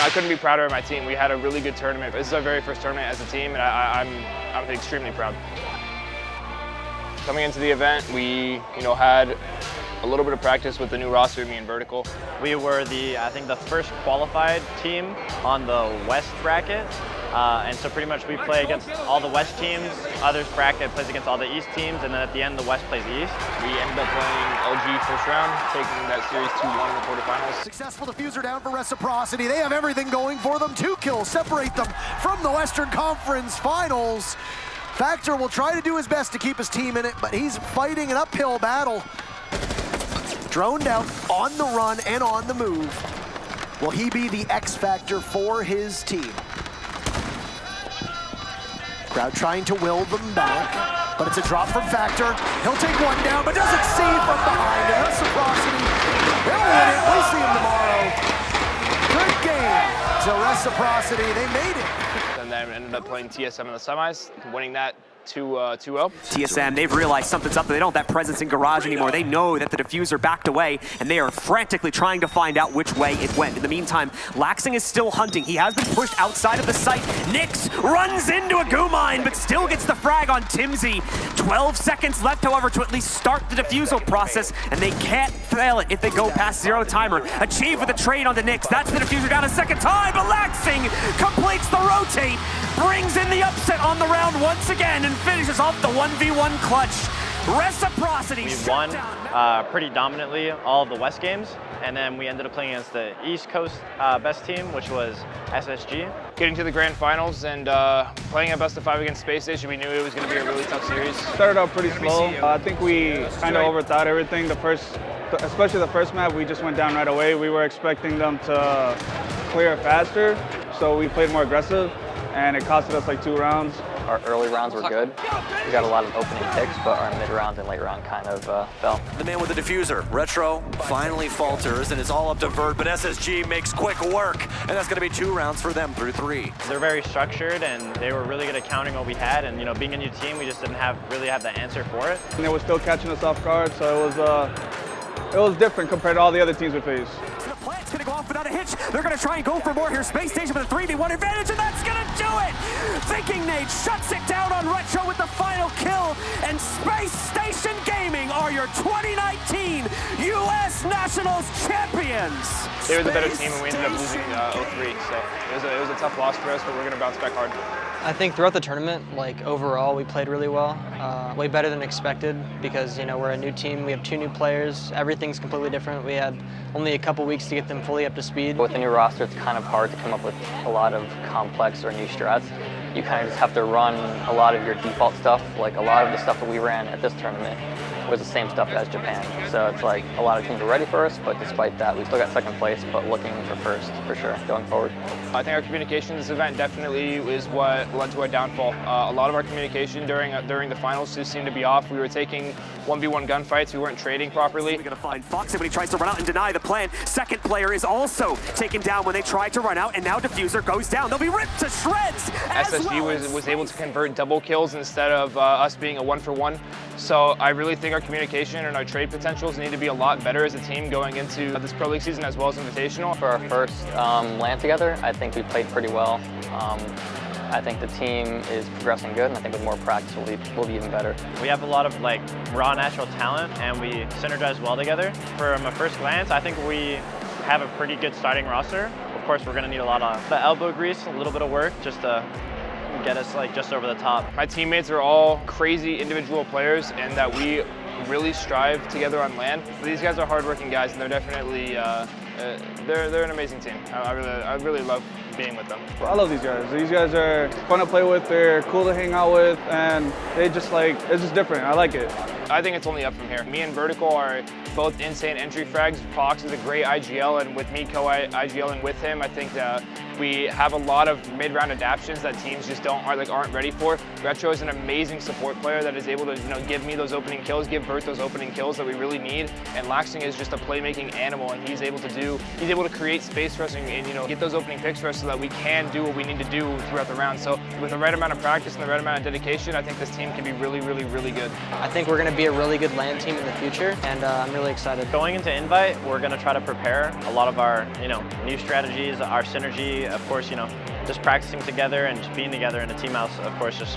I couldn't be prouder of my team. We had a really good tournament. This is our very first tournament as a team, and I'm extremely proud. Coming into the event, we had a little bit of practice with the new roster, me and Vertical. We were I think the first qualified team on the West bracket. And so pretty much we play against all the West teams, others bracket plays against all the East teams, and then at the end the West plays the East. We ended up playing LG first round, taking that series 2-1 in the quarterfinals. Successful diffuser down for Reciprocity. They have everything going for them. 2 kills separate them from the Western Conference Finals. Factor will try to do his best to keep his team in it, but he's fighting an uphill battle. Droned out, on the run and on the move. Will he be the X factor for his team? Crowd trying to will them back, but it's a drop from Factor. He'll take one down, but doesn't see from behind. And Reciprocity, they'll win it. We'll see him tomorrow. Good game to Reciprocity. They made it. And then ended up playing TSM in the semis, winning that 2-0. TSM, they've realized something's up. They don't have that presence in Garage anymore. They know that the diffuser backed away, and they are frantically trying to find out which way it went. In the meantime, Laxing is still hunting. He has been pushed outside of the site. Nyx runs into a goo mine, but still gets the frag on Timsy. 12 seconds left, however, to at least start the defusal process, and they can't fail it if they go past 0 timer. Achieve with a trade onto Nyx. That's the diffuser down a second time, but Laxing completes the rotate, brings in the upset on the round once again, and finishes off the 1v1 clutch. Reciprocity. We won pretty dominantly all of the West games, and then we ended up playing against the East Coast best team, which was SSG. Getting to the grand finals and playing a best of 5 against Space Station, we knew it was going to be a really tough series. Started out pretty slow. I think we kind of overthought everything. Especially the first map, we just went down right away. We were expecting them to clear faster, so we played more aggressive, and it costed us like 2 rounds. Our early rounds were good. We got a lot of opening picks, but our mid round and late round kind of fell. The man with the diffuser, Retro, finally falters, and it's all up to Vert, but SSG makes quick work, and that's going to be 2 rounds for them through 3. They're very structured, and they were really good at counting what we had, and being a new team, we just didn't really have the answer for it. And they were still catching us off guard, so it was different compared to all the other teams we faced. The plant's gonna go off without a hitch. They're gonna try and go for more here. Space Station with a 3v1 advantage, and that's gonna do it! Thinking Nate shuts it down on Retro with the final kill, and Space Station Gaming are your 2019 U.S. Nationals champions! They were the better team, and we ended up losing 0-3, so it was a tough loss for us, but we're going to bounce back hard. I think throughout the tournament, overall, we played really well, way better than expected because, we're a new team, we have 2 new players, everything's completely different. We had only a couple weeks to get them fully up to speed. With the new roster, it's kind of hard to come up with a lot of complex or new strats. You kind of just have to run a lot of your default stuff, like a lot of the stuff that we ran at this tournament was the same stuff as Japan. So it's like a lot of teams are ready for us, but despite that, we still got 2nd place, but looking for 1st for sure going forward. I think our communication in this event definitely is what led to our downfall. A lot of our communication during the finals just seemed to be off. We were taking 1v1 gunfights, we weren't trading properly. We're gonna find Fox when he tries to run out and deny the plan. Second player is also taken down when they tried to run out, and now Diffuser goes down. They'll be ripped to shreds. SSG was able to convert double kills instead of us being a 1-for-1. So I really think our communication and our trade potentials need to be a lot better as a team going into this Pro League season as well as Invitational. For our first LAN together, I think we played pretty well. I think the team is progressing good, and I think with more practice we'll be even better. We have a lot of raw natural talent, and we synergize well together. From a first glance, I think we have a pretty good starting roster. Of course, we're going to need a lot of the elbow grease, a little bit of work just to get us just over the top. My teammates are all crazy individual players, and that we really strive together on LAN. These guys are hardworking guys, and they're definitely they're an amazing team. I really love being with them. I love these guys. These guys are fun to play with. They're cool to hang out with, and it's just different. I like it. I think it's only up from here. Me and Vertical are both insane entry frags. Fox is a great IGL, and with me co-IGLing with him, I think that we have a lot of mid-round adaptions that teams just aren't ready for. Retro is an amazing support player that is able to give me those opening kills, give Vert those opening kills that we really need. And Laxing is just a playmaking animal, and he's able to do he's able to create space for us and you know, get those opening picks for us so that we can do what we need to do throughout the round. So with the right amount of practice and the right amount of dedication, I think this team can be really, really, really good. I think we're going to be a really good LAN team in the future, and I'm really excited. Going into Invite, we're going to try to prepare a lot of our, new strategies, our synergy, of course, just practicing together and just being together in a team house, of course, just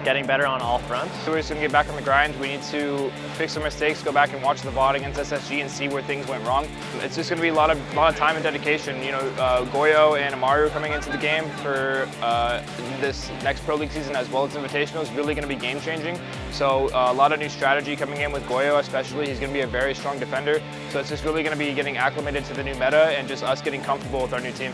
getting better on all fronts. So we're just going to get back on the grind. We need to fix some mistakes, go back and watch the VOD against SSG and see where things went wrong. It's just going to be a lot of time and dedication. Goyo and Amaru coming into the game for this next Pro League season as well as Invitational is really going to be game changing. So a lot of new strategy coming in with Goyo especially. He's going to be a very strong defender. So it's just really going to be getting acclimated to the new meta and just us getting comfortable with our new team.